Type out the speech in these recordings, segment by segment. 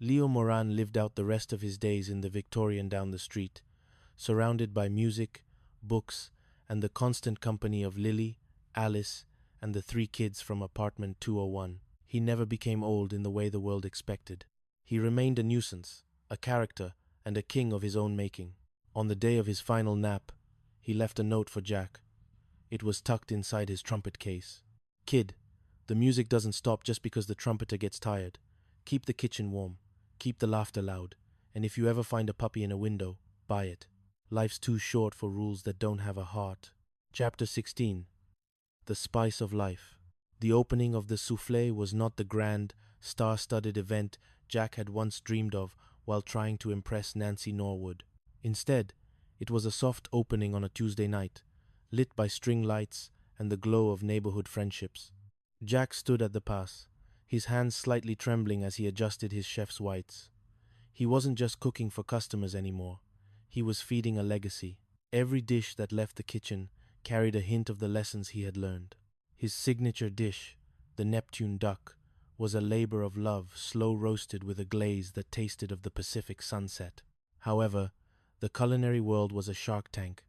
Leo Moran lived out the rest of his days in the Victorian down the street, surrounded by music, books, and the constant company of Lily, Alice, and the three kids from apartment 201. He never became old in the way the world expected. He remained a nuisance, a character, and a king of his own making. On the day of his final nap, he left a note for Jack. It was tucked inside his trumpet case. "Kid, the music doesn't stop just because the trumpeter gets tired. Keep the kitchen warm, keep the laughter loud, and if you ever find a puppy in a window, buy it. Life's too short for rules that don't have a heart." Chapter 16. The Spice of Life. The opening of the Soufflé was not the grand, star-studded event Jack had once dreamed of while trying to impress Nancy Norwood. Instead, it was a soft opening on a Tuesday night, lit by string lights and the glow of neighborhood friendships. Jack stood at the pass, his hands slightly trembling as he adjusted his chef's whites. He wasn't just cooking for customers anymore. He was feeding a legacy. Every dish that left the kitchen carried a hint of the lessons he had learned. His signature dish, the Neptune duck, was a labor of love, slow-roasted with a glaze that tasted of the Pacific sunset. However, the culinary world was a shark tank.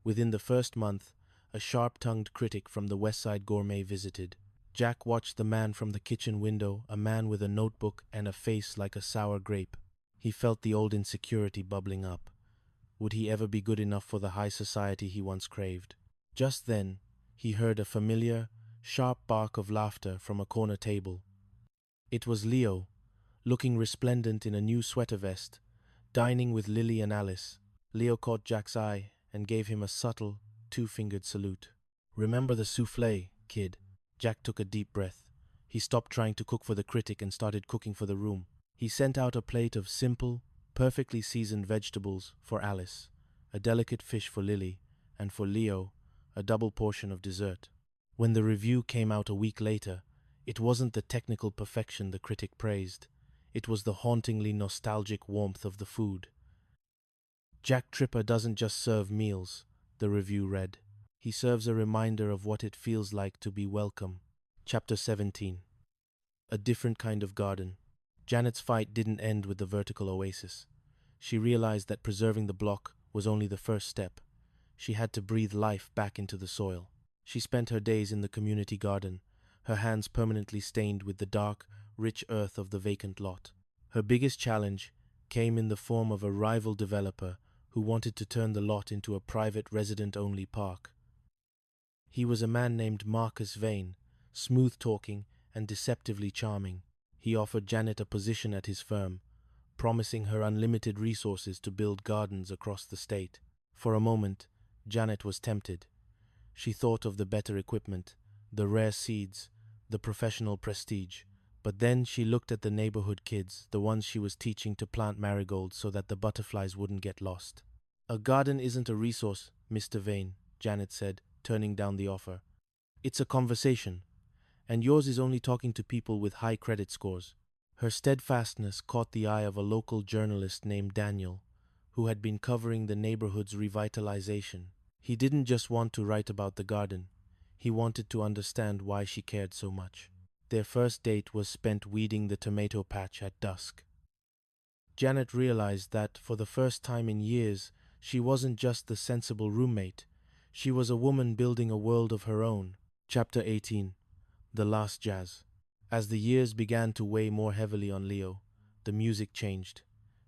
Within the first month, a sharp-tongued critic from the West Side Gourmet visited. Jack watched the man from the kitchen window, a man with a notebook and a face like a sour grape. He felt the old insecurity bubbling up. Would he ever be good enough for the high society he once craved? Just then, he heard a familiar, sharp bark of laughter from a corner table. It was Leo, looking resplendent in a new sweater vest, dining with Lily and Alice. Leo caught Jack's eye and gave him a subtle, two-fingered salute. "Remember the soufflé, kid." Jack took a deep breath. He stopped trying to cook for the critic and started cooking for the room. He sent out a plate of simple, perfectly seasoned vegetables for Alice, a delicate fish for Lily, and for Leo, a double portion of dessert. When the review came out a week later, it wasn't the technical perfection the critic praised. It was the hauntingly nostalgic warmth of the food. "Jack Tripper doesn't just serve meals," the review read. "He serves a reminder of what it feels like to be welcome." Chapter 17. A different kind of garden. Janet's fight didn't end with the vertical oasis. She realized that preserving the block was only the first step. She had to breathe life back into the soil. She spent her days in the community garden, her hands permanently stained with the dark, rich earth of the vacant lot. Her biggest challenge came in the form of a rival developer who wanted to turn the lot into a private resident-only park. He was a man named Marcus Vane, smooth-talking and deceptively charming. He offered Janet a position at his firm, promising her unlimited resources to build gardens across the state. For a moment, Janet was tempted. She thought of the better equipment, the rare seeds, the professional prestige. But then she looked at the neighborhood kids, the ones she was teaching to plant marigolds so that the butterflies wouldn't get lost. "A garden isn't a resource, Mr. Vane," Janet said, turning down the offer. "It's a conversation, and yours is only talking to people with high credit scores." Her steadfastness caught the eye of a local journalist named Daniel, who had been covering the neighborhood's revitalization. He didn't just want to write about the garden. He wanted to understand why she cared so much. Their first date was spent weeding the tomato patch at dusk. Janet realized that, for the first time in years, she wasn't just the sensible roommate. She was a woman building a world of her own. Chapter 18. The Last Jazz. As the years began to weigh more heavily on Leo, the music changed.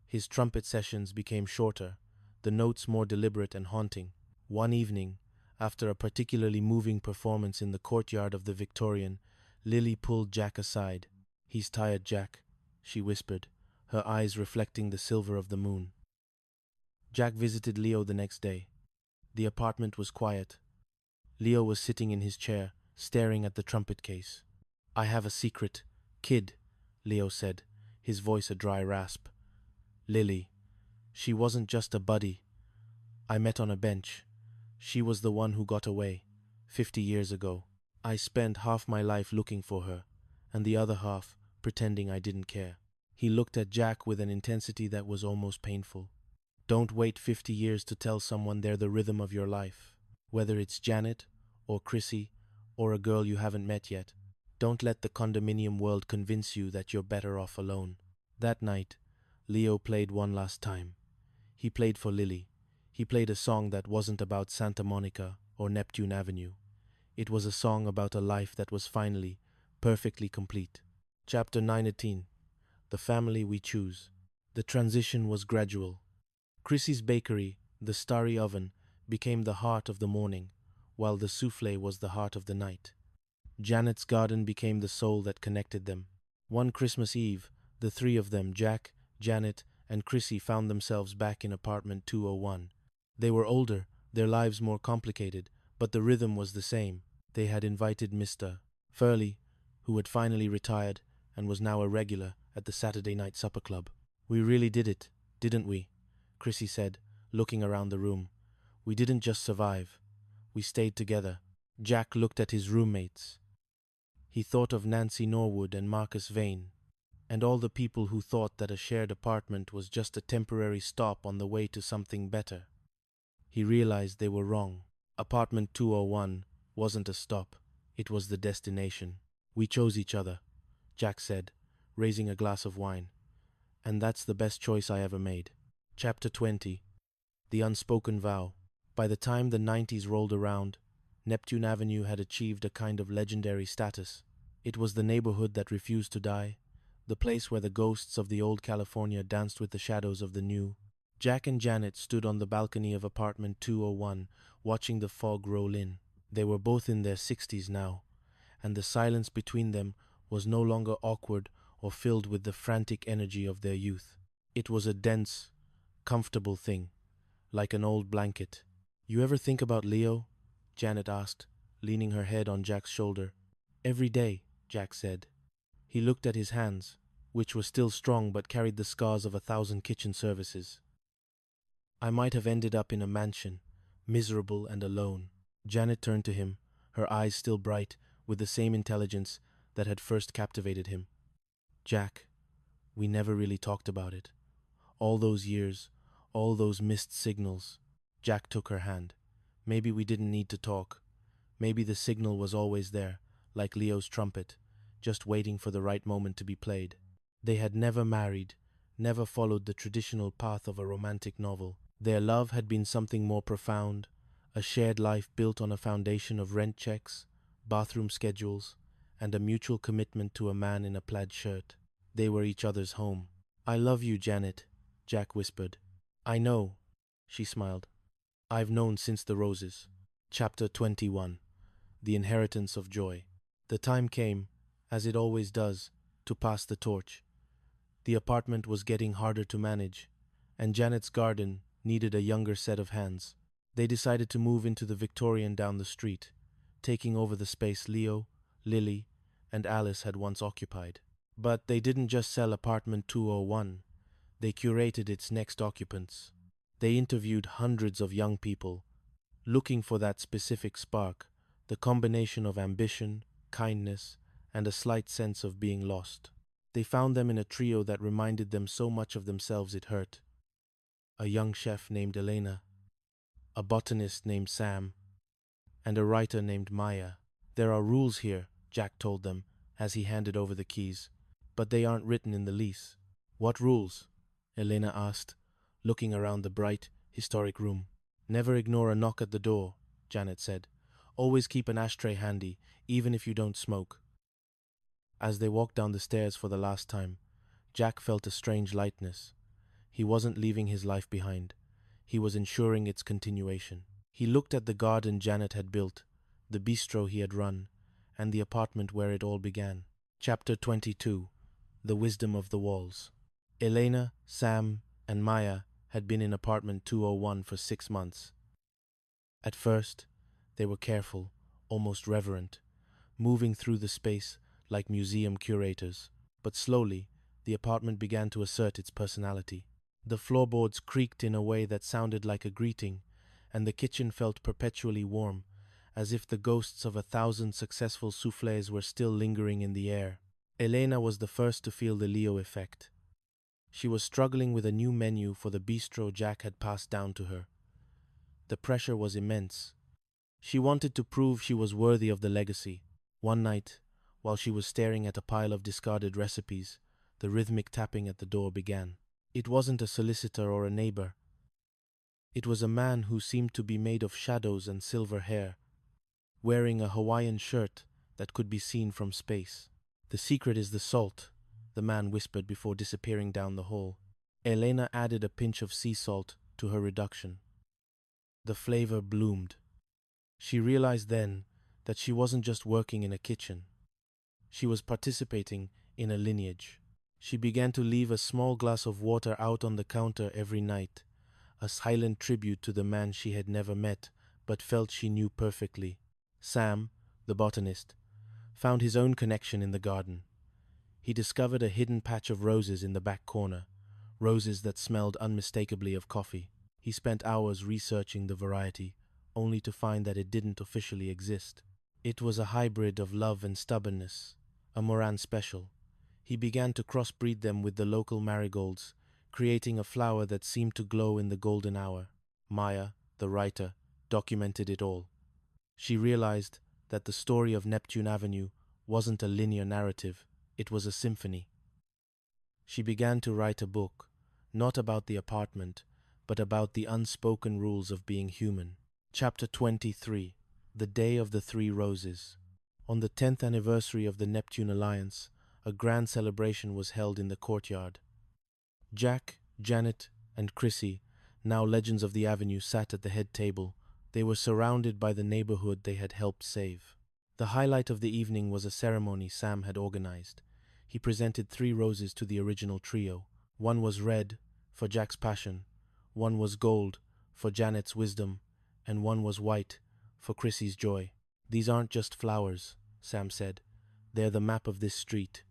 His trumpet sessions became shorter, the notes more deliberate and haunting. One evening, after a particularly moving performance in the courtyard of the Victorian, Lily pulled Jack aside. "He's tired, Jack," she whispered, her eyes reflecting the silver of the moon. Jack visited Leo the next day. The apartment was quiet. Leo was sitting in his chair, staring at the trumpet case. "I have a secret, kid," Leo said, his voice a dry rasp. "Lily. She wasn't just a buddy I met on a bench. She was the one who got away, 50 years ago. I spent half my life looking for her, and the other half pretending I didn't care." He looked at Jack with an intensity that was almost painful. "Don't wait 50 years to tell someone they're the rhythm of your life. Whether it's Janet, or Chrissy, or a girl you haven't met yet. Don't let the condominium world convince you that you're better off alone." That night, Leo played one last time. He played for Lily. He played a song that wasn't about Santa Monica or Neptune Avenue. It was a song about a life that was finally, perfectly complete. Chapter 19. The Family We Choose. The transition was gradual. Chrissy's bakery, the starry oven, became the heart of the morning, while the souffle was the heart of the night. Janet's garden became the soul that connected them. One Christmas Eve, the three of them, Jack, Janet, and Chrissy, found themselves back in apartment 201. They were older, their lives more complicated, but the rhythm was the same. They had invited Mr. Furley, who had finally retired and was now a regular at the Saturday night supper club. "We really did it, didn't we?" Chrissy said, looking around the room. "We didn't just survive. We stayed together." Jack looked at his roommates. He thought of Nancy Norwood and Marcus Vane, and all the people who thought that a shared apartment was just a temporary stop on the way to something better. He realized they were wrong. Apartment 201 wasn't a stop, it was the destination. "We chose each other," Jack said, raising a glass of wine. "And that's the best choice I ever made." Chapter 20. The Unspoken Vow. By the time the 90s rolled around, Neptune Avenue had achieved a kind of legendary status. It was the neighborhood that refused to die, the place where the ghosts of the old California danced with the shadows of the new. Jack and Janet stood on the balcony of apartment 201, watching the fog roll in. They were both in their 60s now, and the silence between them was no longer awkward or filled with the frantic energy of their youth. It was a dense, comfortable thing, like an old blanket. "You ever think about Leo?" Janet asked, leaning her head on Jack's shoulder. "Every day," Jack said. He looked at his hands, which were still strong but carried the scars of 1,000 kitchen services. "I might have ended up in a mansion, miserable and alone." Janet turned to him, her eyes still bright with the same intelligence that had first captivated him. "Jack, we never really talked about it. All those years, all those missed signals." Jack took her hand. "Maybe we didn't need to talk. Maybe the signal was always there, like Leo's trumpet, just waiting for the right moment to be played." They had never married, never followed the traditional path of a romantic novel. Their love had been something more profound, a shared life built on a foundation of rent checks, bathroom schedules, and a mutual commitment to a man in a plaid shirt. They were each other's home. "I love you, Janet," Jack whispered. "I know," she smiled. "I've known since the roses." Chapter 21. The Inheritance of Joy. The time came, as it always does, to pass the torch. The apartment was getting harder to manage, and Janet's garden needed a younger set of hands. They decided to move into the Victorian down the street, taking over the space Leo, Lily, and Alice had once occupied. But they didn't just sell apartment 201, they curated its next occupants. They interviewed hundreds of young people, looking for that specific spark, the combination of ambition, kindness, and a slight sense of being lost. They found them in a trio that reminded them so much of themselves it hurt. A young chef named Elena, a botanist named Sam, and a writer named Maya. "There are rules here," Jack told them as he handed over the keys, "but they aren't written in the lease." "What rules?" Elena asked, looking around the bright, historic room. "Never ignore a knock at the door," Janet said. "Always keep an ashtray handy, even if you don't smoke." As they walked down the stairs for the last time, Jack felt a strange lightness. He wasn't leaving his life behind. He was ensuring its continuation. He looked at the garden Janet had built, the bistro he had run, and the apartment where it all began. Chapter 22. The Wisdom of the Walls. Elena, Sam, and Maya had been in apartment 201 for 6 months. At first, they were careful, almost reverent, moving through the space like museum curators. But slowly, the apartment began to assert its personality. The floorboards creaked in a way that sounded like a greeting, and the kitchen felt perpetually warm, as if the ghosts of 1,000 successful soufflés were still lingering in the air. Elena was the first to feel the Leo effect. She was struggling with a new menu for the bistro Jack had passed down to her. The pressure was immense. She wanted to prove she was worthy of the legacy. One night, while she was staring at a pile of discarded recipes, the rhythmic tapping at the door began. It wasn't a solicitor or a neighbor. It was a man who seemed to be made of shadows and silver hair, wearing a Hawaiian shirt that could be seen from space. "The secret is the salt," the man whispered before disappearing down the hall. Elena added a pinch of sea salt to her reduction. The flavor bloomed. She realized then that she wasn't just working in a kitchen. She was participating in a lineage. She began to leave a small glass of water out on the counter every night, a silent tribute to the man she had never met but felt she knew perfectly. Sam, the botanist, found his own connection in the garden. He discovered a hidden patch of roses in the back corner, roses that smelled unmistakably of coffee. He spent hours researching the variety, only to find that it didn't officially exist. It was a hybrid of love and stubbornness, a Moran special. He began to crossbreed them with the local marigolds, creating a flower that seemed to glow in the golden hour. Maya, the writer, documented it all. She realized that the story of Neptune Avenue wasn't a linear narrative, it was a symphony. She began to write a book, not about the apartment, but about the unspoken rules of being human. Chapter 23: The Day of the Three Roses. On the 10th anniversary of the Neptune Alliance, a grand celebration was held in the courtyard. Jack, Janet, and Chrissy, now legends of the avenue, sat at the head table. They were surrounded by the neighborhood they had helped save. The highlight of the evening was a ceremony Sam had organized. He presented 3 roses to the original trio. One was red, for Jack's passion, one was gold, for Janet's wisdom, and one was white, for Chrissy's joy. "These aren't just flowers," Sam said. "They're the map of this street.